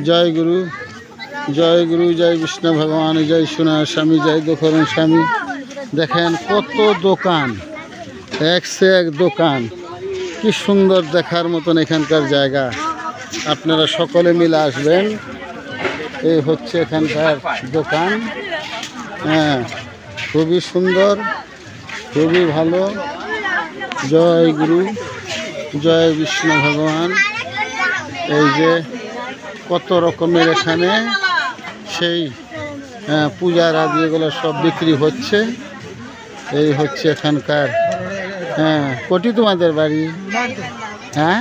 জয় গুরু, জয় গুরু, জয় বিষ্ণু ভগবান, জয় সোনার স্বামী, জয় দোকান স্বামী। দেখেন কত দোকান, এক সে এক দোকান, কি সুন্দর দেখার মতন এখানকার জায়গা। আপনারা সকলে মিলে আসবেন। এই হচ্ছে এখানকার দোকান। হ্যাঁ, খুবই সুন্দর, খুবই ভালো। জয় গুরু, জয় বিষ্ণু ভগবান। এই যে কত রকমের এখানে সেই পূজার আদি এগুলো সব বিক্রি হচ্ছে। এই হচ্ছে এখানকার। হ্যাঁ, কোটি তোমাদের বাড়ি? হ্যাঁ,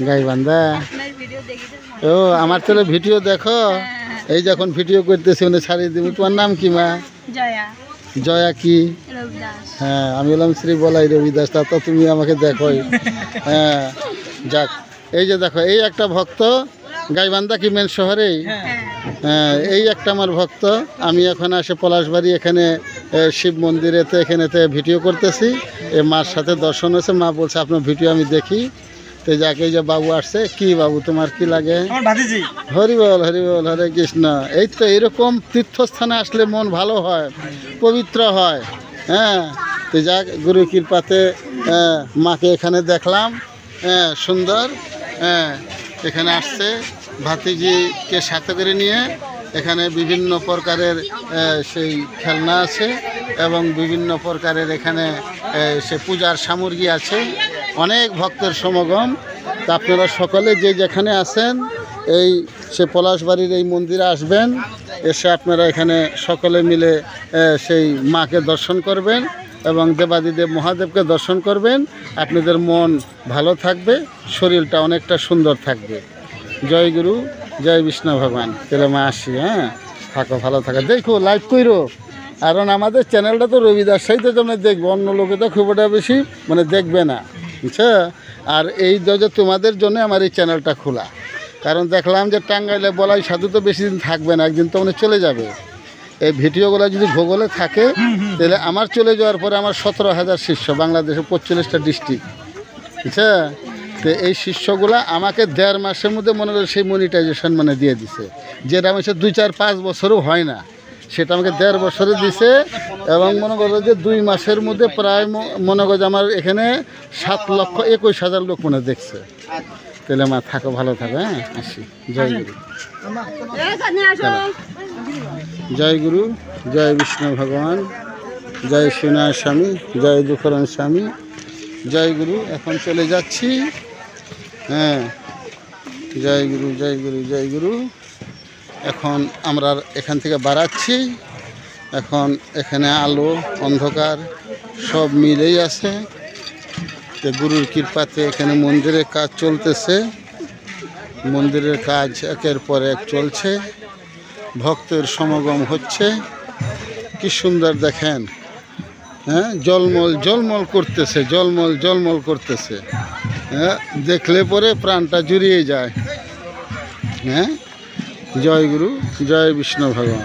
গাইবান্ধা। ও, আমার ছেলে ভিডিও দেখো। এই যখন ভিডিও করতেছি উনি ছাড়িয়ে দিব। তোমার নাম কি মা? জয়া কি? হ্যাঁ, আমি বললাম শ্রী বলাই রবিদাস, তা তো তুমি আমাকে দেখোই। হ্যাঁ, যাক, এই যে দেখো, এই একটা ভক্ত গাইবান্ধা কি মেন শহরেই। হ্যাঁ, এই একটা আমার ভক্ত। আমি এখন আসে পলাশবাড়ি এখানে শিব মন্দিরেতে এখানেতে ভিডিও করতেছি। এ মার সাথে দর্শন হয়েছে, মা বলছে আপনার ভিডিও আমি দেখি। তো যাকে এই যে বাবু আসছে, কি বাবু তোমার কি লাগে? হরি বল, হরি বল, হরে কৃষ্ণ। এই তো এরকম তীর্থস্থানে আসলে মন ভালো হয়, পবিত্র হয়। হ্যাঁ, তো যাক, গুরু কৃপাতে মাকে এখানে দেখলাম। হ্যাঁ, সুন্দর। হ্যাঁ, এখানে আসছে ভাতিজিকে সাথে করে নিয়ে। এখানে বিভিন্ন প্রকারের সেই খেলনা আছে এবং বিভিন্ন প্রকারের এখানে সে পূজার সামগ্রী আছে। অনেক ভক্তের সমাগম। তা আপনারা সকলে যে যেখানে আছেন এই সে পলাশবাড়ির এই মন্দিরে আসবেন। এসে আপনারা এখানে সকলে মিলে সেই মাকে দর্শন করবেন এবং দেবাদিদেব মহাদেবকে দর্শন করবেন। আপনাদের মন ভালো থাকবে, শরীরটা অনেকটা সুন্দর থাকবে। জয় গুরু, জয় বিষ্ণু ভগবান। তাহলে মা আসি। হ্যাঁ, থাকো, ভালো থাকো। দেখো, লাইক করো, কারণ আমাদের চ্যানেলটা তো রবিদাস সাহিত্য জন্য দেখবো, অন্য লোকে তো খুব একটা বেশি দেখবে না, বুঝছো? আর এই যে তোমাদের জন্য আমার এই চ্যানেলটা খোলা। কারণ দেখলাম যে টাঙ্গাইলে বলাই সাধু তো বেশি দিন থাকবে না, একদিন তো চলে যাবে। এই ভিডিওগুলো যদি ভূগোলে থাকে তাহলে আমার চলে যাওয়ার পরে আমার 17,000 শিষ্য, বাংলাদেশের 45টা ডিস্ট্রিক্ট, বুঝছো? তো এই শিষ্যগুলা আমাকে 1.5 মাসের মধ্যে মনে করে সেই মনিটাইজেশন দিয়ে দিছে, যেটা আমি 2, 4, 5 বছরও হয় না, সেটা আমাকে 1.5 বছরে দিছে। এবং মনে করো যে 2 মাসের মধ্যে প্রায় মনে করো যে আমার এখানে 7,21,000 লোক দেখছে। তাহলে মা থাকো, ভালো থাকো। হ্যাঁ, আসি। জয় গুরু, জয় গুরু, জয় বিষ্ণু ভগবান, জয় সোনার স্বামী, জয় দুঃখরান স্বামী, জয় গুরু। এখন চলে যাচ্ছি। হ্যাঁ, জয় গুরু, জয় গুরু, জয় গুরু। এখন আমরা এখান থেকে বাড়াচ্ছি। এখন এখানে আলো অন্ধকার সব মিলেই আছে। তো গুরুর কৃপাতে এখানে মন্দিরের কাজ চলতেছে। মন্দিরের কাজ একের পর এক চলছে, ভক্তের সমাগম হচ্ছে। কি সুন্দর দেখেন। হ্যাঁ, জলমল জলমল করতেছে, জলমল জলমল করতেছে। হ্যাঁ, দেখলে পরে প্রাণটা জুড়িয়ে যায়। হ্যাঁ, জয় গুরু, জয় বিষ্ণু ভগবান।